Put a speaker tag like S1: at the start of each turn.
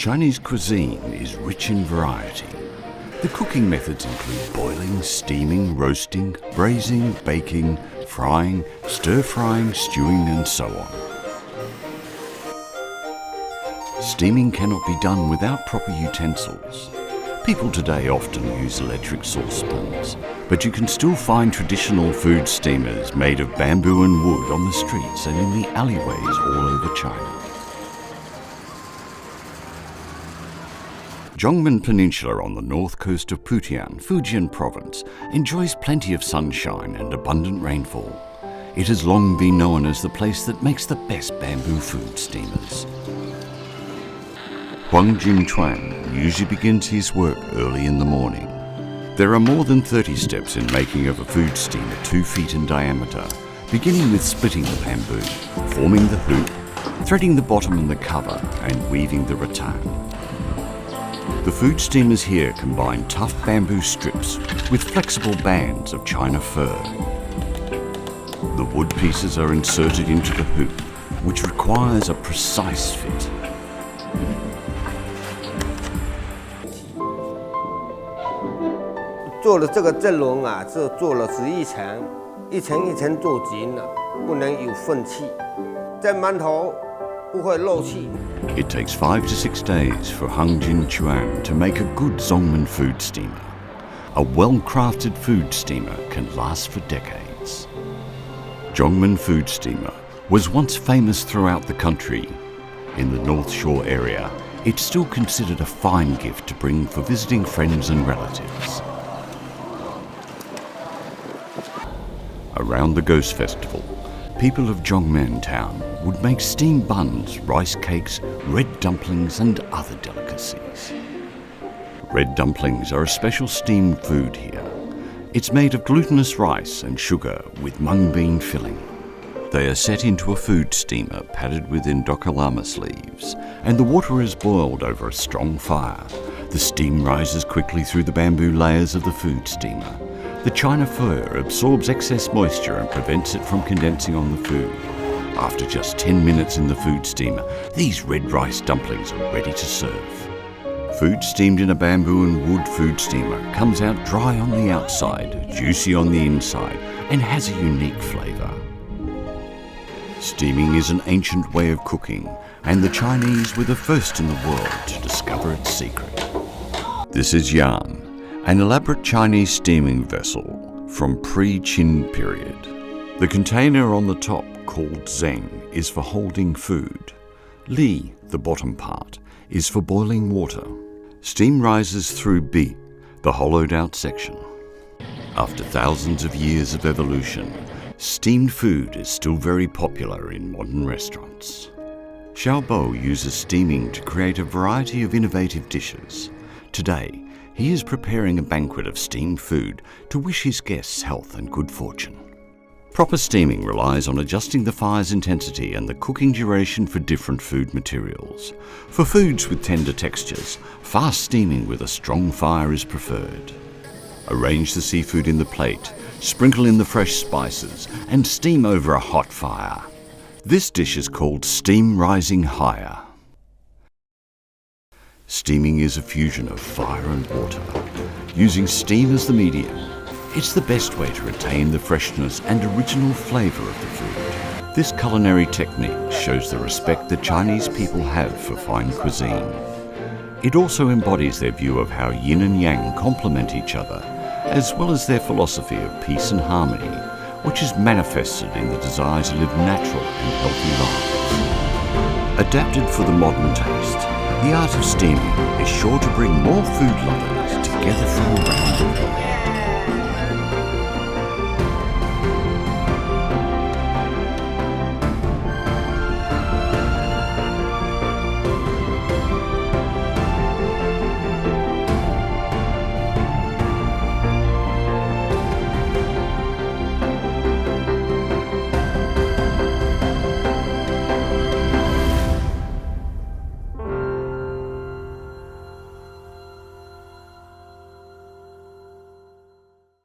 S1: Chinese cuisine is rich in variety. The cooking methods include boiling, steaming, roasting, braising, baking, frying, stir-frying, stewing, and so on. Steaming cannot be done without proper utensils. People today often use electric saucepans, but you can still find traditional food steamers made of bamboo and wood on the streets and in the alleyways all over China. Zhongmen Peninsula on the north coast of Putian, Fujian province, enjoys plenty of sunshine and abundant rainfall. It has long been known as the place that makes the best bamboo food steamers. Huang Jinchuan usually begins his work early in the morning. There are more than 30 steps in making of a food steamer 2 feet in diameter, beginning with splitting the bamboo, forming the hoop, threading the bottom and the cover, and weaving the rattan. The food steamers here combine tough bamboo strips with flexible bands of China fir. The wood pieces are inserted into the hoop, which requires a precise fit.
S2: "做了这个阵笼啊，是做了11层，一层一层做紧了，不能有缝隙，蒸馒头不会漏气。"
S1: It takes 5 to 6 days for Hung Jin Chuan to make a good Zhongmen food steamer. A well-crafted food steamer can last for decades. Zhongmen food steamer was once famous throughout the country. In the North Shore area, it's still considered a fine gift to bring for visiting friends and relatives. Around the Ghost Festival, people of Zhongmen town would make steamed buns, rice cakes, red dumplings and other delicacies. Red dumplings are a special steamed food here. It's made of glutinous rice and sugar with mung bean filling. They are set into a food steamer padded with indocalamus leaves, and the water is boiled over a strong fire. The steam rises quickly through the bamboo layers of the food steamer. The China fir absorbs excess moisture and prevents it from condensing on the food. After just 10 minutes in the food steamer, these red rice dumplings are ready to serve. Food steamed in a bamboo and wood food steamer comes out dry on the outside, juicy on the inside, and has a unique flavour. Steaming is an ancient way of cooking, and the Chinese were the first in the world to discover its secret. This is Yan, an elaborate Chinese steaming vessel from pre-Qin period. The container on the top, called Zeng, is for holding food. Li, the bottom part, is for boiling water. Steam rises through Bi, the hollowed-out section. After thousands of years of evolution, steamed food is still very popular in modern restaurants. Xiaobo uses steaming to create a variety of innovative dishes. Today, he is preparing a banquet of steamed food to wish his guests health and good fortune. Proper steaming relies on adjusting the fire's intensity and the cooking duration for different food materials. For foods with tender textures, fast steaming with a strong fire is preferred. Arrange the seafood in the plate, sprinkle in the fresh spices, and steam over a hot fire. This dish is called steam rising higher. Steaming is a fusion of fire and water. Using steam as the medium, it's the best way to retain the freshness and original flavour of the food. This culinary technique shows the respect that Chinese people have for fine cuisine. It also embodies their view of how yin and yang complement each other, as well as their philosophy of peace and harmony, which is manifested in the desire to live natural and healthy lives. Adapted for the modern taste, the art of steaming is sure to bring more food lovers together from around the world.